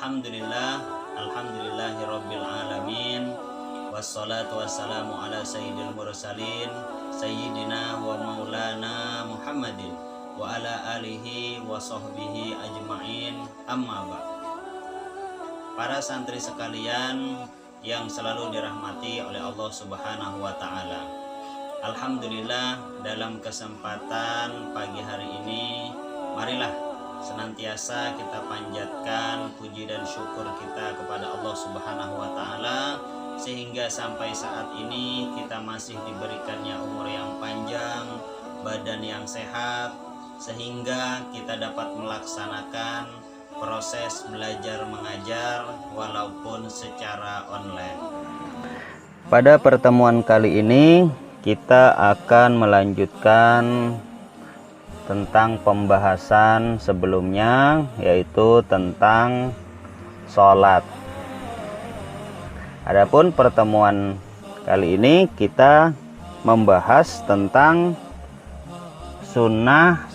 Alhamdulillahirabbil alamin. Wassalatu wassalamu ala sayyidil mursalin sayyidina wa maulana Muhammadin wa ala alihi wa sahbihi ajma'in. Amma ba'd. Para santri sekalian yang selalu dirahmati oleh Allah Subhanahu wa taala. Alhamdulillah, dalam kesempatan pagi hari ini marilah senantiasa kita panjatkan puji dan syukur kita kepada Allah Subhanahu wa taala, sehingga sampai saat ini kita masih diberikannya umur yang panjang, badan yang sehat, sehingga kita dapat melaksanakan proses belajar mengajar walaupun secara online. Pada pertemuan kali ini kita akan melanjutkan tentang pembahasan sebelumnya, yaitu tentang sholat. Adapun pertemuan kali ini kita membahas tentang sunnah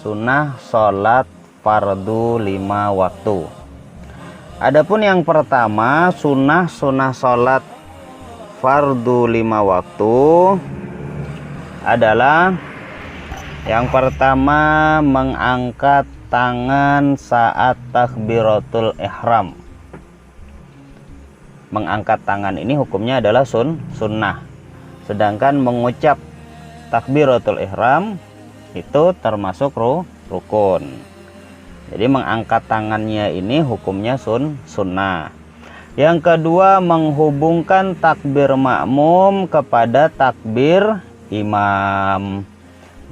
sholat fardu 5 waktu. Adapun yang pertama, sunnah sholat fardu 5 waktu adalah yang pertama, mengangkat tangan saat takbiratul ihram. Mengangkat tangan ini hukumnya adalah sunnah. Sedangkan mengucap takbiratul ihram itu termasuk rukun. Jadi mengangkat tangannya ini hukumnya sunnah. Yang kedua, menghubungkan takbir makmum kepada takbir imam.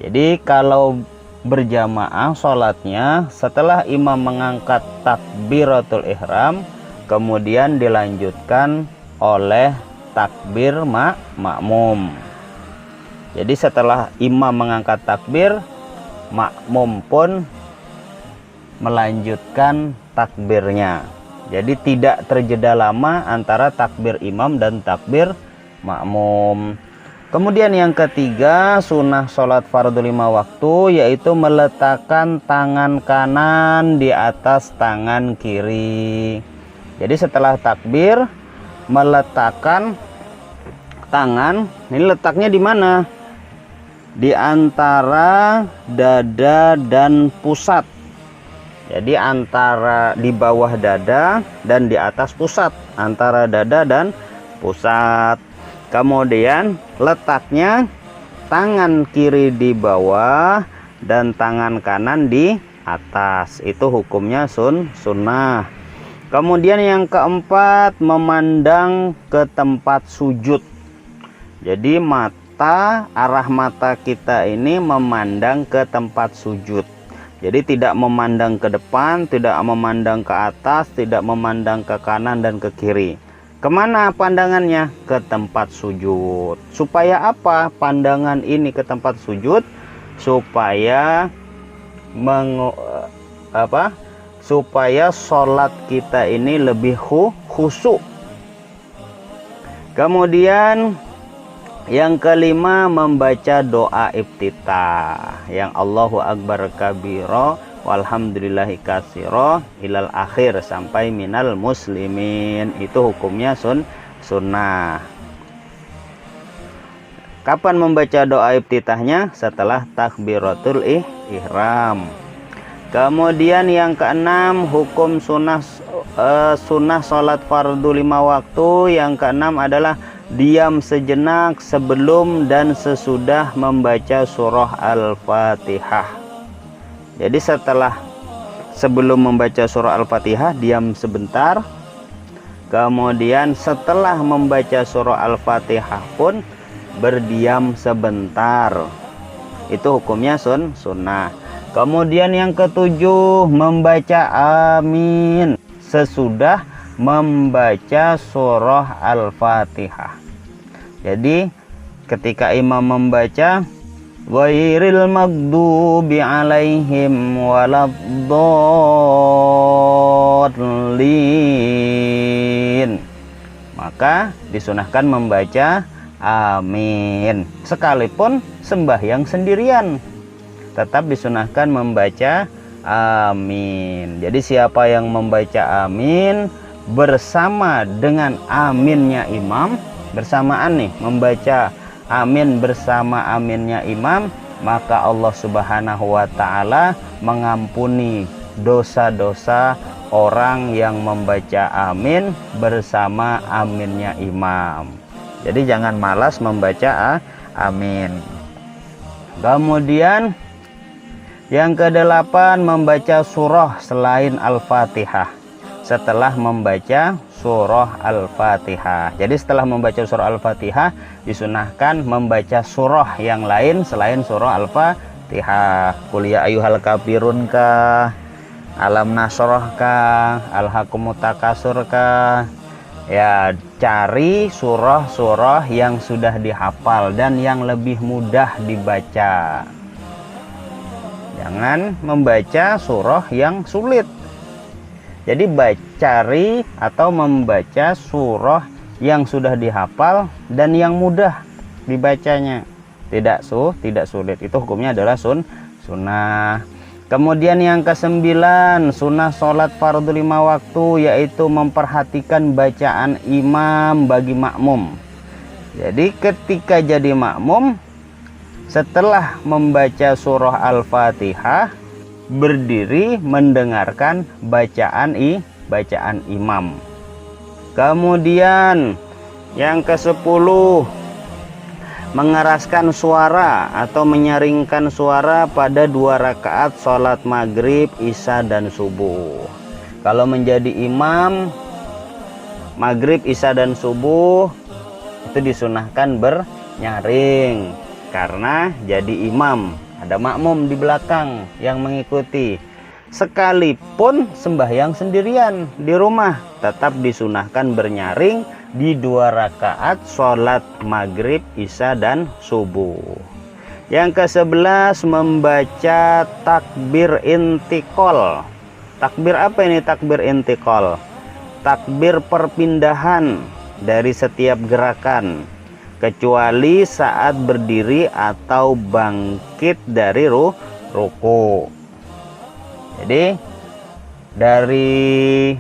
Jadi kalau berjamaah sholatnya, setelah imam mengangkat takbiratul ihram, kemudian dilanjutkan oleh takbir makmum. Jadi setelah imam mengangkat takbir, makmum pun melanjutkan takbirnya. Jadi tidak terjeda lama antara takbir imam dan takbir makmum. Kemudian yang ketiga, sunnah sholat fardu 5 waktu, yaitu meletakkan tangan kanan di atas tangan kiri. Jadi setelah takbir, meletakkan tangan, ini letaknya di mana? Di antara dada dan pusat. Jadi antara di bawah dada dan di atas pusat, antara dada dan pusat. Kemudian letaknya tangan kiri di bawah dan tangan kanan di atas. Itu hukumnya sunnah. Kemudian yang keempat, memandang ke tempat sujud. Jadi arah mata kita ini memandang ke tempat sujud. Jadi tidak memandang ke depan, tidak memandang ke atas, tidak memandang ke kanan dan ke kiri. Kemana pandangannya? Ke tempat sujud. Supaya apa pandangan ini ke tempat sujud? Supaya supaya sholat kita ini lebih khusyuk. Kemudian yang kelima, membaca doa iftitah yang Allahu Akbar kabiro walhamdulillahi katsiro ilal akhir sampai minal muslimin. Itu hukumnya sunnah. Kapan membaca doa iftitahnya? Setelah takbiratul ihram. Kemudian yang keenam, hukum sunnah sholat fardu 5 waktu. Yang keenam adalah diam sejenak sebelum dan sesudah membaca surah Al-Fatihah. Jadi sebelum membaca surah Al-Fatihah diam sebentar. Kemudian setelah membaca surah Al-Fatihah pun berdiam sebentar. Itu hukumnya sunnah. Kemudian yang ketujuh, membaca amin sesudah membaca surah Al-Fatihah. Jadi ketika imam membaca ghairil maghdubi alaihim waladdallin, maka disunahkan membaca amin. Sekalipun sembahyang sendirian tetap disunahkan membaca amin. Jadi siapa yang membaca amin bersama dengan aminnya imam, bersamaan nih membaca amin bersama aminnya imam, maka Allah Subhanahu wa taala mengampuni dosa-dosa orang yang membaca amin bersama aminnya imam. Jadi jangan malas membaca amin. Kemudian yang ke-8, membaca surah selain Al-Fatihah setelah membaca surah Al-Fatihah. Jadi setelah membaca surah Al-Fatihah disunahkan membaca surah yang lain selain surah Al-Fatihah. Qul ya ayyuhal kafirun kah, Alam Nasrah kah, Alhaqumut Takasur kah. Ya, cari surah-surah yang sudah dihafal dan yang lebih mudah dibaca. Jangan membaca surah yang sulit. Jadi cari atau membaca surah yang sudah dihafal dan yang mudah dibacanya. Tidak sulit. Itu hukumnya adalah sunnah. Kemudian yang ke-9, sunnah sholat fardu 5 waktu, yaitu memperhatikan bacaan imam bagi makmum. Jadi ketika jadi makmum, setelah membaca surah Al-Fatihah, berdiri mendengarkan bacaan imam. Kemudian yang ke-10, mengeraskan suara atau menyaringkan suara pada 2 rakaat sholat maghrib, isya, dan subuh. Kalau menjadi imam maghrib, isya, dan subuh itu disunahkan bernyaring, karena jadi imam ada makmum di belakang yang mengikuti. Sekalipun sembahyang sendirian di rumah, tetap disunahkan bernyaring di 2 rakaat sholat maghrib, isya, dan subuh. Yang ke-11, membaca takbir intikal. Takbir apa ini takbir intikal? Takbir perpindahan dari setiap gerakan, kecuali saat berdiri atau bangkit dari ruku. Jadi dari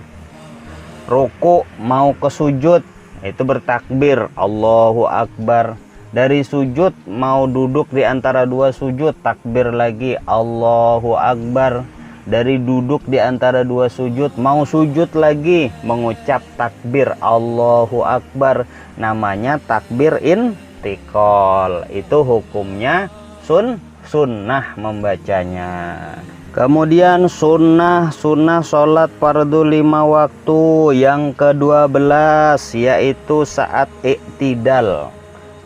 ruku mau ke sujud itu bertakbir Allahu Akbar. Dari sujud mau duduk di antara 2 sujud, takbir lagi Allahu Akbar. Dari duduk di antara 2 sujud mau sujud lagi, mengucap takbir Allahu Akbar. Namanya takbir intikal. Itu hukumnya sunnah membacanya. Kemudian sunnah sholat fardu 5 waktu yang ke-12, yaitu saat iktidal.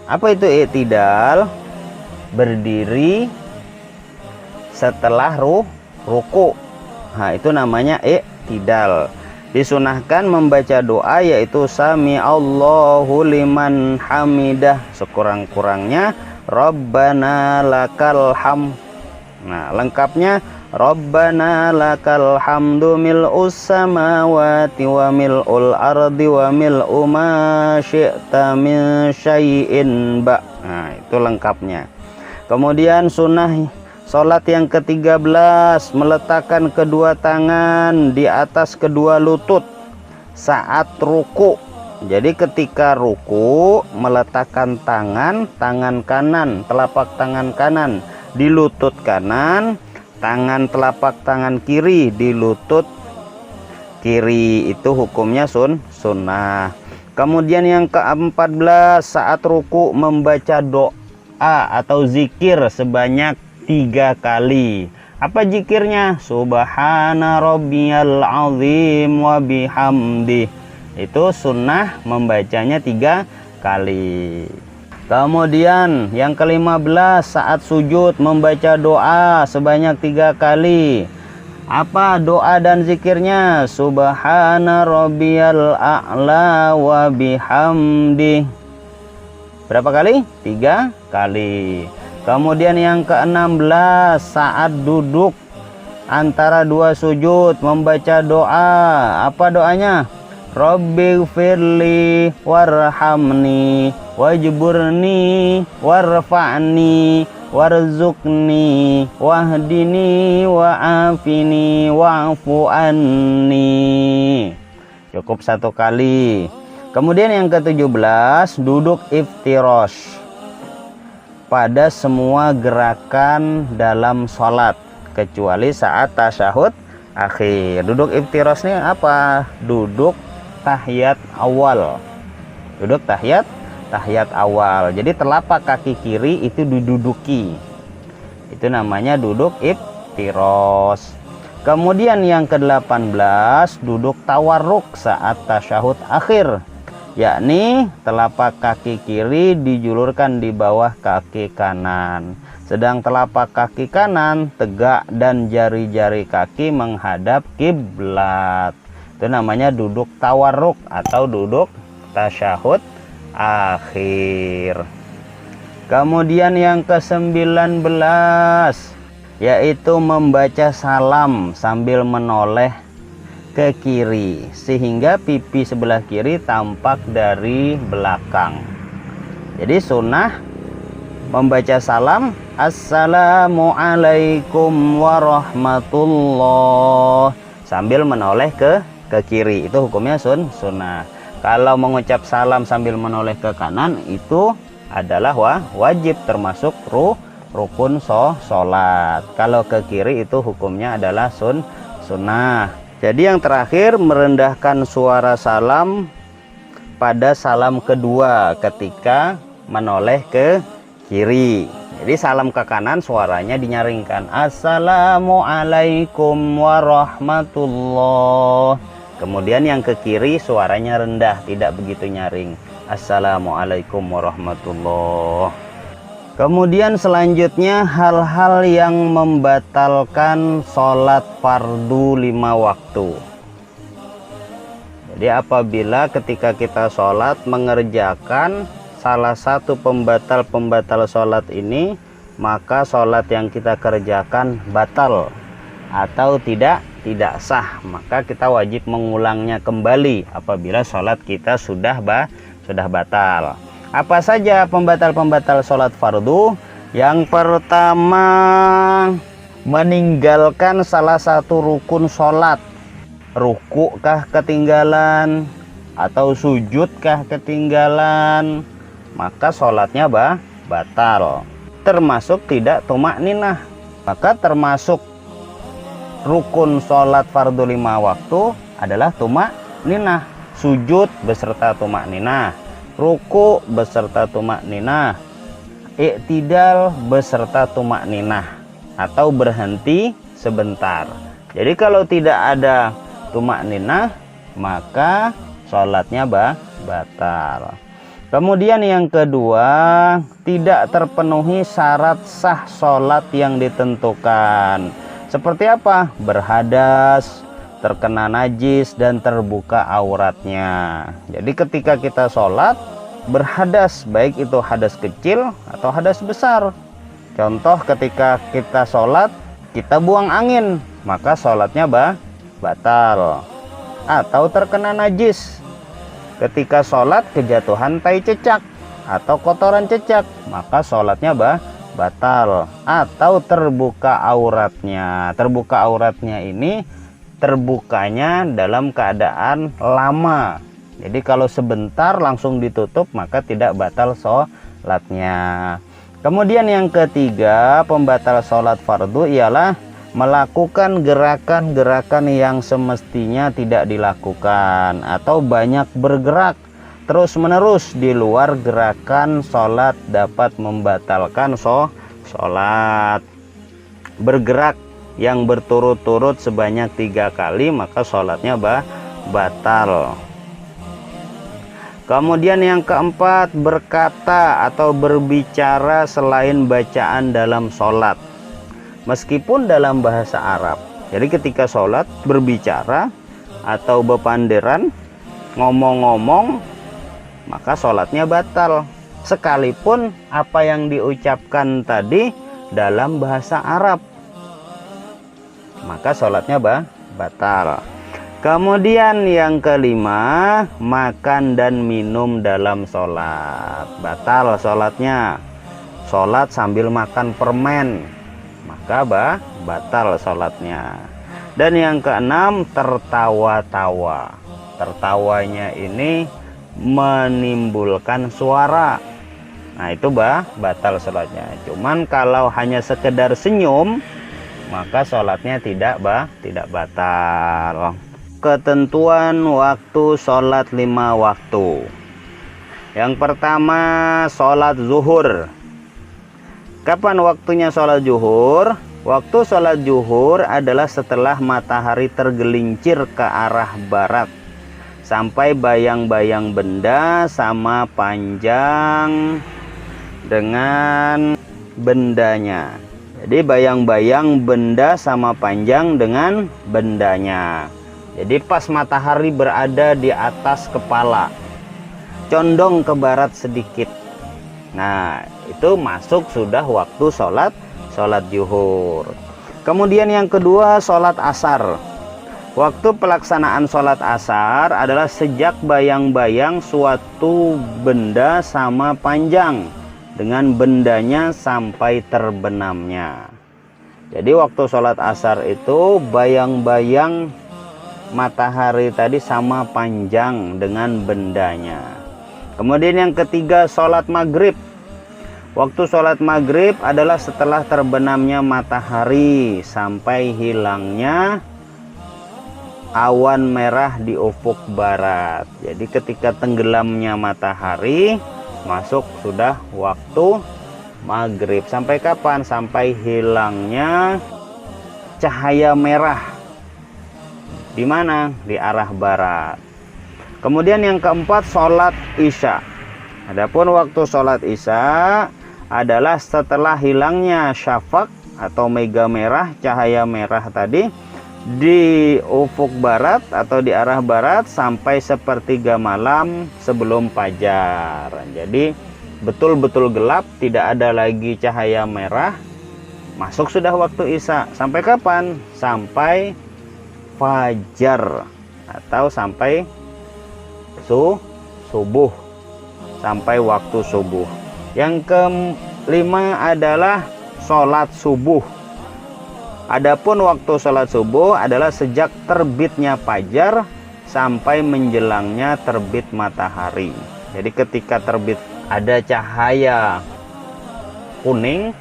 Apa itu iktidal? Berdiri setelah ruku. Nah, itu namanya iktidal. Disunahkan membaca doa, yaitu sami Allahu liman hamidah, sekurang-kurangnya Rabbana lakal hamd. Nah, lengkapnya Rabbana lakal hamdu mil'us samawati wa mil'ul ardi wa mil'u ma syi'ta min syai'in ba'. Nah, itu lengkapnya. Kemudian sunnah sholat yang ke-13, meletakkan kedua tangan di atas kedua lutut saat ruku. Jadi ketika ruku, meletakkan tangan kanan, telapak tangan kanan di lutut kanan, tangan telapak tangan kiri di lutut kiri. Itu hukumnya sunnah. Kemudian yang ke-14, saat ruku membaca doa atau zikir sebanyak 3 kali. Apa zikirnya? Subhana rabbiyal azim wa bihamdi. Itu sunnah membacanya 3 kali. Kemudian yang ke-15, saat sujud membaca doa sebanyak 3 kali. Apa doa dan zikirnya? Subhana rabbiyal a'la wa bihamdi. Berapa kali? 3 kali. Kemudian yang ke-16, saat duduk antara 2 sujud membaca doa. Apa doanya? Rabbighfirli warhamni wajburni warfa'ni warzuqni wahdini wa'afini wa'fu anni. cukup 1 kali. Kemudian yang ke-17, duduk iftirosh pada semua gerakan dalam sholat kecuali saat tasyahud akhir. Duduk iftirosh ini apa? Duduk tahiyat awal. Duduk tahiyat awal. Jadi telapak kaki kiri itu diduduki. Itu namanya duduk iftirosh. Kemudian yang ke-18, duduk tawarruk saat tasyahud akhir, yakni telapak kaki kiri dijulurkan di bawah kaki kanan, sedang telapak kaki kanan tegak dan jari-jari kaki menghadap kiblat. Itu namanya duduk tawarruk atau duduk tasyahud akhir. Kemudian yang ke-19, yaitu membaca salam sambil menoleh ke kiri sehingga pipi sebelah kiri tampak dari belakang. Jadi sunnah membaca salam, assalamualaikum warahmatullah, sambil menoleh ke kiri. Itu hukumnya sunnah. Kalau mengucap salam sambil menoleh ke kanan itu adalah wajib, termasuk rukun sholat. Kalau ke kiri itu hukumnya adalah sunnah. Jadi yang terakhir, merendahkan suara salam pada salam kedua ketika menoleh ke kiri. Jadi salam ke kanan suaranya dinyaringkan, assalamualaikum warahmatullah. Kemudian yang ke kiri suaranya rendah, tidak begitu nyaring, assalamualaikum warahmatullah. Kemudian selanjutnya hal-hal yang membatalkan sholat fardu 5 waktu. Jadi apabila ketika kita sholat mengerjakan salah satu pembatal sholat ini, maka sholat yang kita kerjakan batal atau tidak sah, maka kita wajib mengulangnya kembali apabila sholat kita sudah batal. Apa saja pembatal sholat fardu? Yang pertama, meninggalkan salah satu rukun sholat. Ruku kah ketinggalan atau sujud kah ketinggalan, maka sholatnya batal. Termasuk tidak tumakninah. Maka termasuk rukun sholat fardu 5 waktu adalah tumakninah. Sujud beserta tumakninah, ruku beserta tumakninah, i'tidal beserta tumakninah, atau berhenti sebentar. Jadi kalau tidak ada tumakninah maka sholatnya batal. Kemudian yang kedua, tidak terpenuhi syarat sah sholat yang ditentukan. Seperti apa? Berhadas, terkena najis, dan terbuka auratnya. Jadi ketika kita sholat berhadas, baik itu hadas kecil atau hadas besar. Contoh, ketika kita sholat kita buang angin, maka sholatnya batal. Atau terkena najis, ketika sholat kejatuhan tai cecak atau kotoran cecak, maka sholatnya batal. Atau terbuka auratnya. Terbuka auratnya ini terbukanya dalam keadaan lama. Jadi kalau sebentar langsung ditutup maka tidak batal sholatnya. Kemudian yang ketiga, pembatal sholat fardu ialah melakukan gerakan-gerakan yang semestinya tidak dilakukan atau banyak bergerak terus menerus di luar gerakan sholat dapat membatalkan sholat. Bergerak yang berturut-turut sebanyak 3 kali maka sholatnya batal. Kemudian yang keempat, berkata atau berbicara selain bacaan dalam sholat meskipun dalam bahasa Arab. Jadi ketika sholat berbicara atau bepanderan, ngomong-ngomong, maka sholatnya batal sekalipun apa yang diucapkan tadi dalam bahasa Arab, maka sholatnya batal. Kemudian yang kelima, makan dan minum dalam sholat, batal sholatnya. Sholat sambil makan permen, maka batal sholatnya. Dan yang keenam, tertawa-tawa. tertawanya ini menimbulkan suara, nah itu batal sholatnya. Cuman kalau hanya sekedar senyum, maka sholatnya tidak batal. Ketentuan waktu sholat 5 waktu. Yang pertama, sholat zuhur. Kapan waktunya sholat zuhur? Waktu sholat zuhur adalah setelah matahari tergelincir ke arah barat sampai bayang-bayang benda sama panjang dengan bendanya. Jadi bayang-bayang benda sama panjang dengan bendanya. Jadi pas matahari berada di atas kepala, condong ke barat sedikit, nah itu masuk sudah waktu sholat zuhur. Kemudian yang kedua, sholat asar. Waktu pelaksanaan sholat asar adalah sejak bayang-bayang suatu benda sama panjang dengan bendanya sampai terbenamnya. Jadi waktu sholat asar itu bayang-bayang matahari tadi sama panjang dengan bendanya. Kemudian yang ketiga, sholat maghrib. Waktu sholat maghrib adalah setelah terbenamnya matahari sampai hilangnya awan merah di ufuk barat. Jadi ketika tenggelamnya matahari, masuk sudah waktu maghrib. Sampai kapan? Sampai hilangnya cahaya merah. Di mana? Di arah barat. Kemudian yang keempat, sholat isya. Adapun waktu sholat isya adalah setelah hilangnya syafaq atau mega merah, cahaya merah tadi di ufuk barat atau di arah barat sampai sepertiga malam sebelum fajar. Jadi betul-betul gelap, tidak ada lagi cahaya merah, masuk sudah waktu isya. Sampai kapan? Sampai fajar atau sampai subuh, sampai waktu subuh. Yang kelima adalah sholat subuh. Adapun waktu sholat subuh adalah sejak terbitnya fajar sampai menjelangnya terbit matahari. Jadi ketika terbit ada cahaya kuning.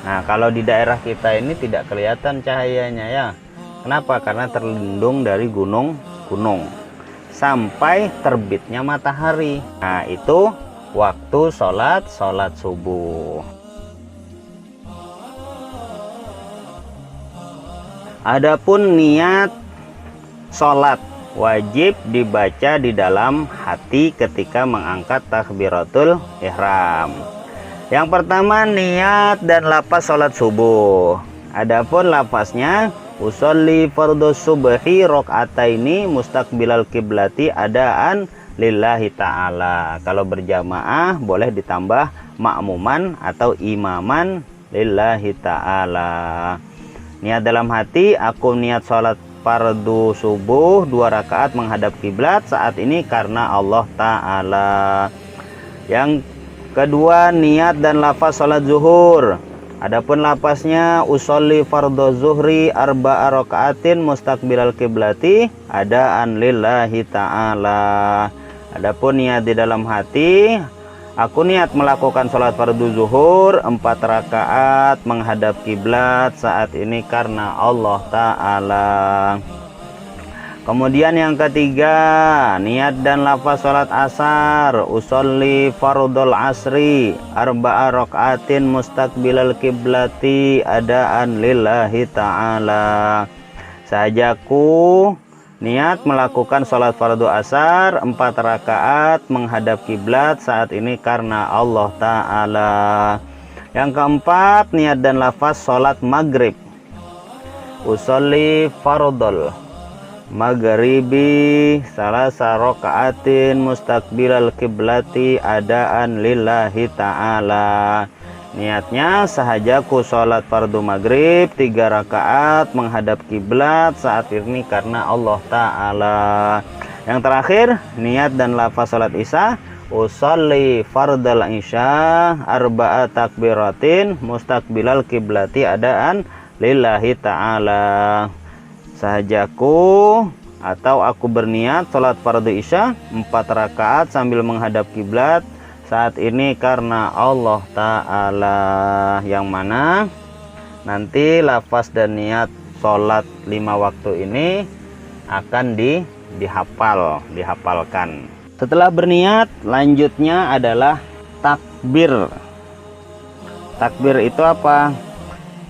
Nah, kalau di daerah kita ini tidak kelihatan cahayanya ya. Kenapa? Karena terlindung dari gunung-gunung sampai terbitnya matahari. Nah, itu waktu sholat subuh. Adapun niat sholat wajib dibaca di dalam hati ketika mengangkat takbiratul ihram. Yang pertama, niat dan lafaz sholat subuh. Adapun lafaznya, usolli fardhu subhi rakaataini mustaqbilal kiblati adaan lillahi ta'ala. Kalau berjamaah boleh ditambah makmuman atau imaman lillahi ta'ala. Niat dalam hati, aku niat sholat fardu subuh 2 rakaat menghadap kiblat saat ini karena Allah Ta'ala. Yang kedua, niat dan lafaz sholat zuhur. Adapun lafaznya, usolli fardhu zuhri 4 rakaatin mustaqbilal kiblati adaan lillahi ta'ala. Adapun niat di dalam hati, aku niat melakukan sholat fardu zuhur 4 rakaat menghadap kiblat saat ini karena Allah Ta'ala. Kemudian yang ketiga, niat dan lafaz sholat asar. Usolli fardul asri 4 rakaatin mustaqbilal kiblati adaan lillahi ta'ala. Sahajaku niat melakukan sholat fardu asar 4 rakaat menghadap kiblat saat ini karena Allah Ta'ala. Yang keempat, niat dan lafaz sholat maghrib. Usolli fardul maghribi 3 rakaatin mustaqbilal kiblati adaan lillahi ta'ala. Niatnya, sahajaku sholat fardu maghrib 3 rakaat menghadap kiblat saat ini karena Allah Ta'ala. Yang terakhir, niat dan lafaz sholat isya. Usolli fardal isya 4 takbiratin mustaqbilal kiblati adaan lillahi ta'ala. Sahajaku atau aku berniat sholat fardu isya 4 rakaat sambil menghadap kiblat saat ini karena Allah Ta'ala, yang mana nanti lafaz dan niat sholat 5 waktu ini akan dihafalkan. Setelah berniat, lanjutnya adalah takbir. Takbir itu apa?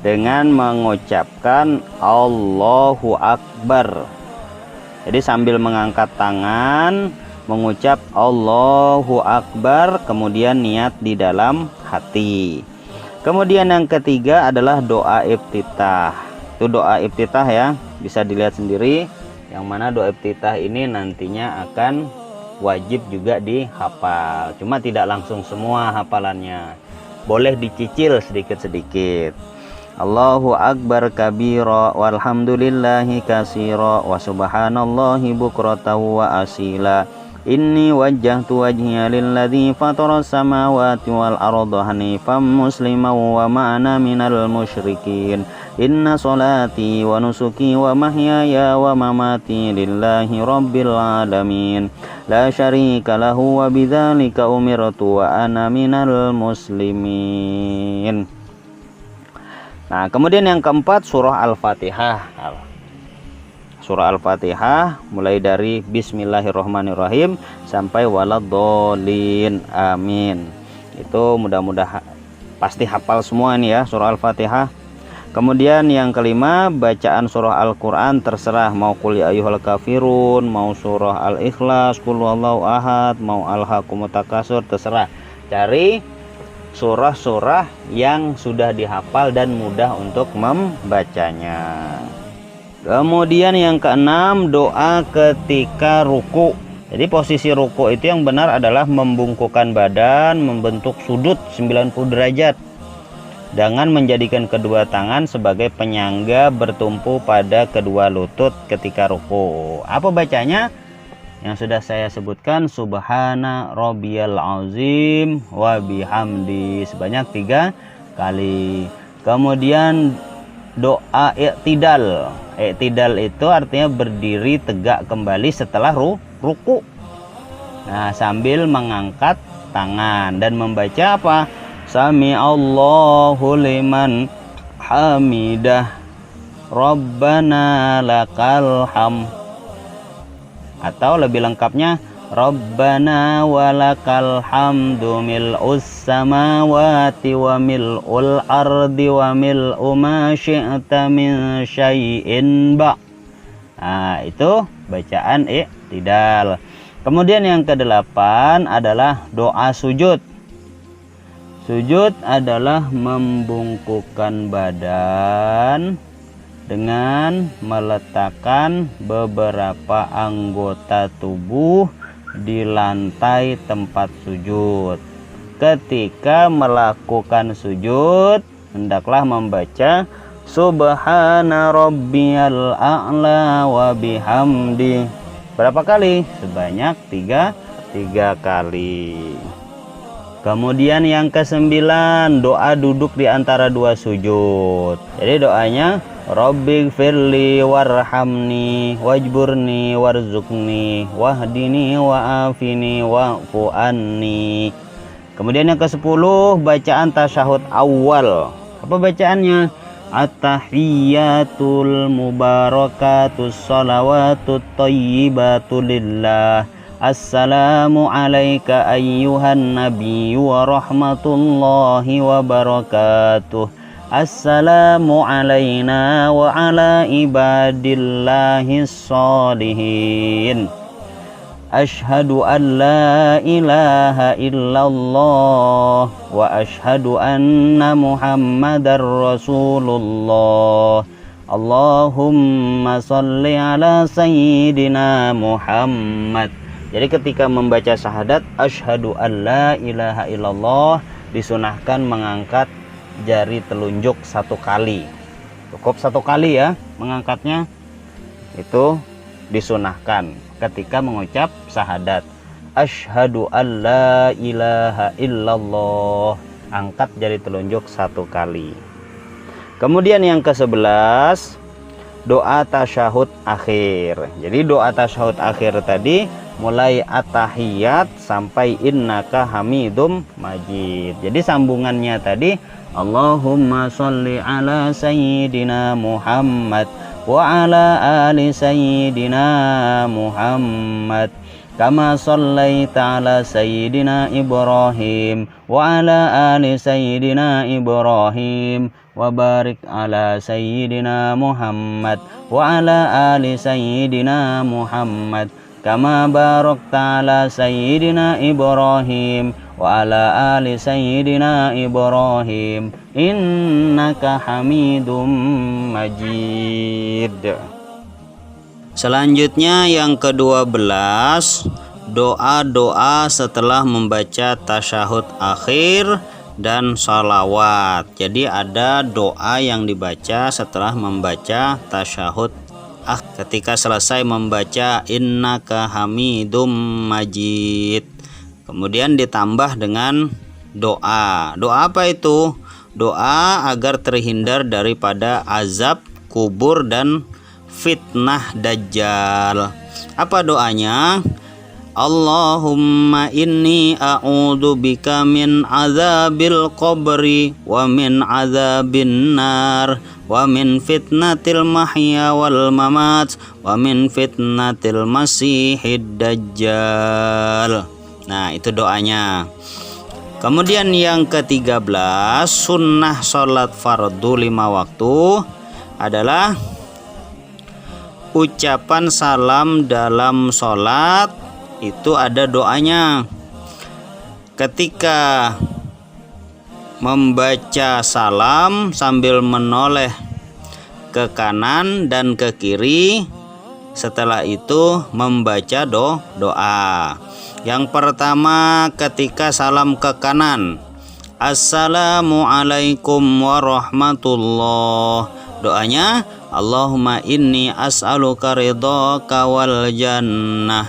Dengan mengucapkan Allahu Akbar. Jadi sambil mengangkat tangan, mengucap Allahu Akbar, kemudian niat di dalam hati. Kemudian yang ketiga adalah doa iftitah. Itu doa iftitah ya, bisa dilihat sendiri. Yang mana doa iftitah ini nantinya akan wajib juga dihafal. Cuma tidak langsung semua hafalannya. Boleh dicicil sedikit-sedikit. Allahu Akbar kabira walhamdulillahi katsira wa subhanallahi bukratan wa asila. Inni wajjahtu wajhiya lilladzi fataras samawati wal arda hanifan musliman wa ma ana minal musyrikin. Inna sholati wa nusuki wa mahyaya wa mamati lillahi rabbil alamin. La syarika lahu wa bidzalika umirtu wa ana minal muslimin. Nah, kemudian yang keempat surah Al-Fatihah. Surah Al-Fatihah mulai dari Bismillahirrahmanirrahim sampai waladhdallin, amin. Itu mudah-mudahan pasti hafal semua ini ya surah Al-Fatihah. Kemudian yang kelima, bacaan surah Al-Quran terserah, mau qul ya ayyuhal kafirun, mau surah Al-Ikhlas, qul huwallahu ahad, mau Al-Hakumut Takasur, terserah. Cari surah-surah yang sudah dihafal dan mudah untuk membacanya. Kemudian yang keenam, doa ketika ruku. Jadi posisi ruku itu yang benar adalah membungkukkan badan, membentuk sudut 90 derajat dengan menjadikan kedua tangan sebagai penyangga bertumpu pada kedua lutut ketika ruku. Apa bacanya? Yang sudah saya sebutkan, subhana rabbiyal azim wa bihamdi, sebanyak 3 kali. Kemudian doa i'tidal. I'tidal itu artinya berdiri tegak kembali setelah ruku. Nah, sambil mengangkat tangan dan membaca apa? Sami Allahu liman hamidah Rabbana lakal hamd. Atau lebih lengkapnya Rabbana walakal hamdu mil'us samawati wa mil'ul ardi wa mil'u ma syi'ta min syai'in ba'. Nah, itu bacaan i'tidal. Kemudian yang kedelapan adalah doa sujud. Sujud adalah membungkukkan badan dengan meletakkan beberapa anggota tubuh di lantai tempat sujud. Ketika melakukan sujud, hendaklah membaca Subhana rabbiyal a'la wa bihamdi. Berapa kali? Sebanyak 3 kali. Kemudian yang kesembilan, doa duduk di antara 2 sujud. Jadi doanya Rabbighfirli warhamni wajburni warzuqni wahdini wa'afini wa'fu anni. Kemudian yang ke-10, bacaan tasyahud awal. Apa bacaannya? At-tahiyyatul mubarakatus salawatut thayyibatu lillah. Assalamu alayka ayyuhan nabiyyu wa rahmatullahi wa barakatuh. Assalamu alayna wa ala ibadillahis sholihin. Ashhadu an la ilaha illallah wa ashhadu anna muhammadar rasulullah. Allahumma salli ala sayyidina Muhammad. Jadi ketika membaca syahadat asyhadu an la ilaha illallah, disunahkan mengangkat jari telunjuk 1 kali. Cukup 1 kali ya mengangkatnya, itu disunahkan ketika mengucap syahadat asyhadu an la ilaha illallah. Angkat jari telunjuk 1 kali. Kemudian yang ke-11, doa tasyahud akhir. Jadi doa tasyahud akhir tadi mulai at-tahiyat sampai innaka hamidum majid. Jadi sambungannya tadi Allahumma sholli ala sayyidina Muhammad wa ala ali sayyidina Muhammad kama shallaita ala sayyidina Ibrahim wa ala ali sayyidina Ibrahim wa barik ala sayyidina Muhammad wa ala ali sayyidina Muhammad kama barakta ala sayyidina Ibrahim wa ala ali sayyidina Ibrahim innaka hamidum majid. Selanjutnya yang ke-12, doa-doa setelah membaca tasyahud akhir dan sholawat. Jadi ada doa yang dibaca setelah membaca tasyahud ketika selesai membaca innaka hamidum majid. Kemudian ditambah dengan doa. Doa apa itu? Doa agar terhindar daripada azab kubur dan fitnah dajjal. Apa doanya? Allahumma inni a'udzu bika min azabil qabri wa min azabin nar wa min fitnatil mahya wal mamat wa min fitnatil masihid dajjal. Nah, itu doanya. Kemudian yang ke-13, sunnah sholat fardu 5 waktu adalah ucapan salam dalam sholat. Itu ada doanya. Ketika membaca salam sambil menoleh ke kanan dan ke kiri, setelah itu membaca doa. Yang pertama, ketika salam ke kanan, Assalamualaikum warahmatullah. Doanya, Allahumma inni as'aluka ridhaka wal jannah.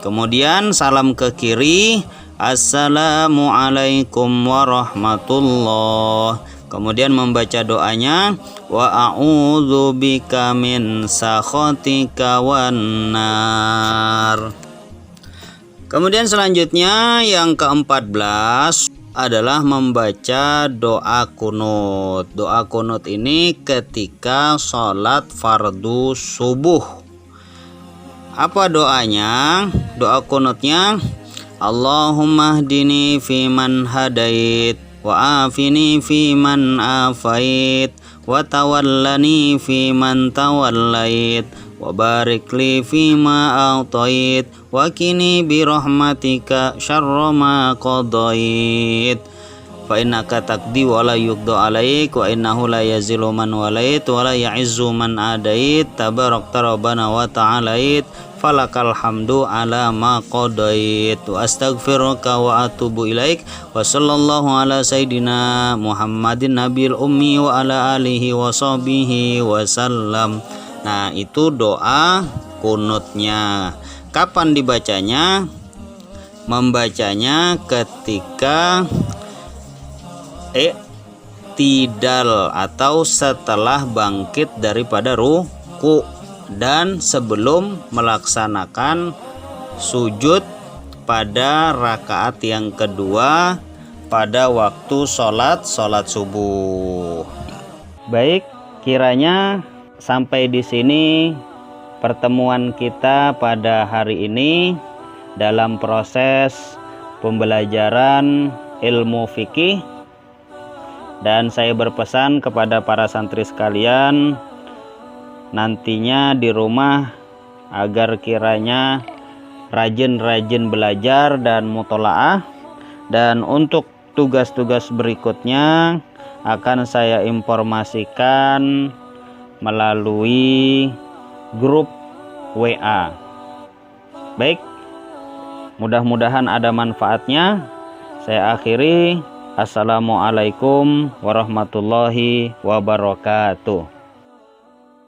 Kemudian salam ke kiri, Assalamualaikum warahmatullah. Kemudian membaca doanya, wa a'udzu bika min sakhatika wan nar. Kemudian selanjutnya yang ke-14 adalah membaca doa kunut. Doa kunut ini ketika sholat fardu subuh. Apa doanya? Doa kunutnya, Allahumma hdini fiman hadait wa afini fiman afait wa tawallani fiman tawallait wa barik li fima a'tait wa kini birahmatika syarra ma qadait fa innaka taqdi wa la yuqda alaik wa innahu la yazilu man walait wa la ya'izzu man adait tabarakta rabbana wa ta'alait falakal hamdu ala ma qadait wa astaghfiruka wa atubu ilaik wa sallallahu ala sayidina Muhammadin nabil ummi wa ala alihi wa sahbihi wa sallam. Nah, itu doa kunutnya. Kapan dibacanya? Membacanya ketika i'tidal atau setelah bangkit daripada ruku dan sebelum melaksanakan sujud pada rakaat yang kedua pada waktu sholat subuh. Baik, kiranya sampai di sini pertemuan kita pada hari ini dalam proses pembelajaran ilmu fikih, dan saya berpesan kepada para santri sekalian nantinya di rumah agar kiranya rajin-rajin belajar dan mutolaah, dan untuk tugas-tugas berikutnya akan saya informasikan melalui grup WA. Baik, mudah-mudahan ada manfaatnya. Saya akhiri. Assalamualaikum warahmatullahi wabarakatuh.